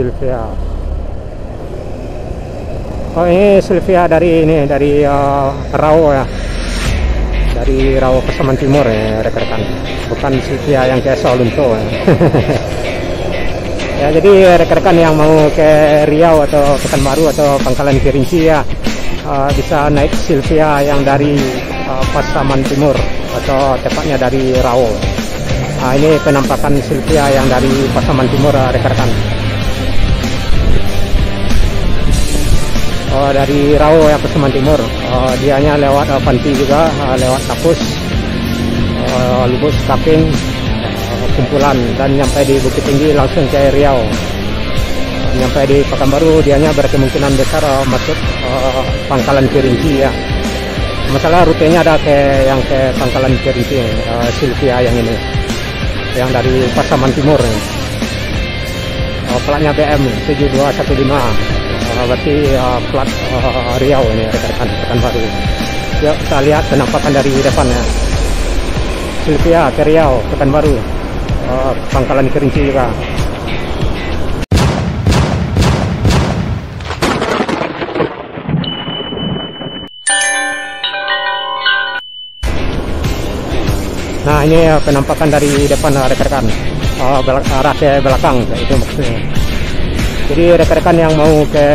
Sylvia. Oh, ini Sylvia dari Rau ya, dari Rau Pasaman Timur ya rekan-rekan, bukan Sylvia yang ke Sawalunto ya. Ya, jadi rekan-rekan yang mau ke Riau atau Pekanbaru atau Pangkalan Kerinci ya, bisa naik Sylvia yang dari Pasaman Timur atau tepatnya dari Rau. Nah, ini penampakan Sylvia yang dari Pasaman Timur rekan-rekan. Dari Rau ya Pasaman Timur, dianya lewat Panti juga, lewat Tapus, Lubuk Sekaping, Kumpulan, dan nyampe di Bukit Tinggi langsung ke Riau. Nyampe di Pekanbaru dianya berkemungkinan besar masuk Pangkalan Kerinci ya. Masalah rutenya ada yang ke Pangkalan Kerinci, Sylvia yang ini, yang dari Pasaman Timur. Platnya BM 7215. Berarti plat Riau ini rekan-rekan Pekanbaru. Yuk kita lihat penampakan dari depan ya. Sylvia ke Riau, Pekanbaru, Pangkalan Kerinci juga. Nah, ini penampakan dari depan rekan-rekan, arah ke belakang itu maksudnya. Jadi rekan-rekan yang mau ke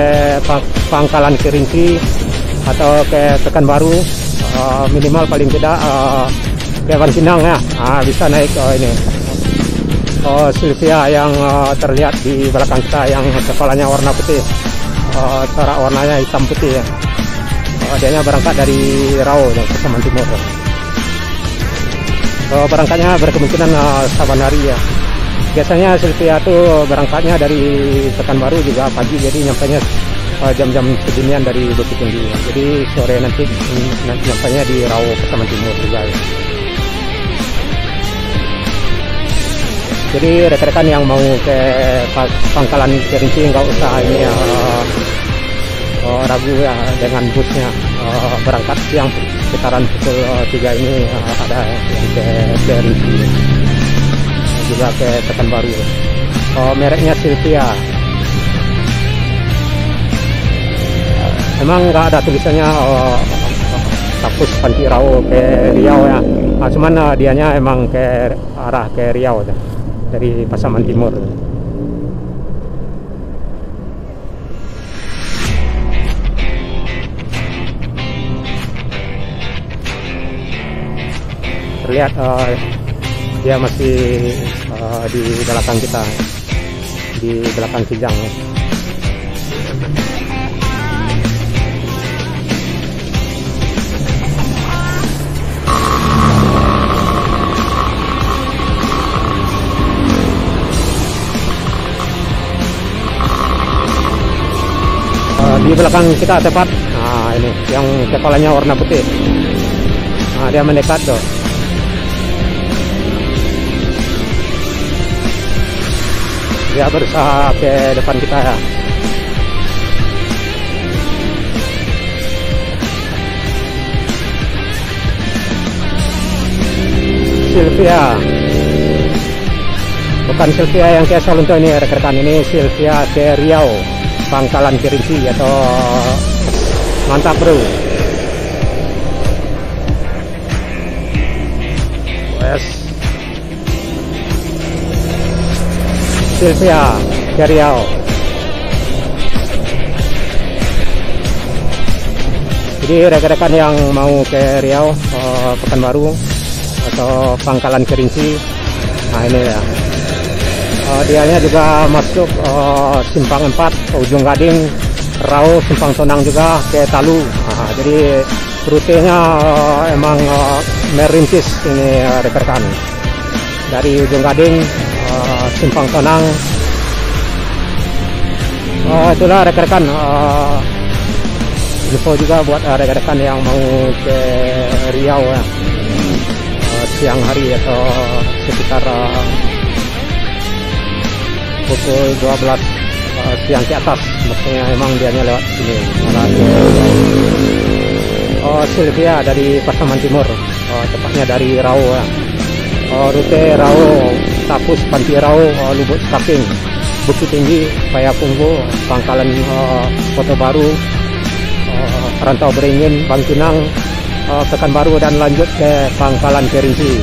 Pangkalan Kerinci atau ke Pekanbaru, minimal paling tidak ke Bangkinang ya, bisa naik ini Sylvia yang terlihat di belakang kita, yang kepalanya warna putih, corak warnanya hitam putih ya. Dianya berangkat dari Rau dan Pasaman Timur. Berangkatnya berkemungkinan Sabanari ya. Biasanya Sylvia itu berangkatnya dari Pekanbaru juga pagi, jadi nyampainya jam-jam sedinian dari Bukit Tinggi. Jadi sore nanti nyampainya di Rau Pasaman Timur juga. Jadi rekan-rekan yang mau ke Pangkalan Kerinci nggak usah ini ragu ya dengan busnya. Berangkat siang sekitaran pukul 3 ini ada yang ke Kerinci, juga ke Pekanbaru. Mereknya Sylvia. Emang nggak ada tulisannya Tapus Panti Rau ke Riau ya. Cuman dianya emang ke arah ke Riau ya, dari Pasaman Timur. Terlihat dia masih di belakang kita, di belakang Kijang. Di belakang kita tepat, ini yang kepalanya warna putih. Dia mendekat tuh. Dia berusaha ke depan kita ya. Sylvia, bukan Sylvia yang ke Sawalunto ini rekan-rekan, ini Sylvia ke Riau, Pangkalan Kerinci atau mantap bro. Sylvia ke Riau. Jadi rekan-rekan yang mau ke Riau, Pekanbaru atau Pangkalan Kerinci, nah ini ya. Dianya juga masuk Simpang 4 Ujung Gading, Rau, Simpang Tonang juga ke Talu. Jadi rutenya emang merintis ini rekan-rekan. Dari Ujung Gading, Simpang Tonang. Itulah rekan-rekan info juga buat rekan-rekan yang mau ke Riau ya, siang hari atau sekitar pukul 12 siang ke atas, maksudnya emang dianya lewat sini. Sylvia dari Pasaman Timur, tepatnya dari Rau ya. Rute Rau, Tapus, Panti Rau, Lubuk Sekaping. Bukit Tinggi, Payakumbuh, Pangkalan Kota Baru, Rantau Beringin, Bangkinang, Pekanbaru, dan lanjut ke Pangkalan Kerinci.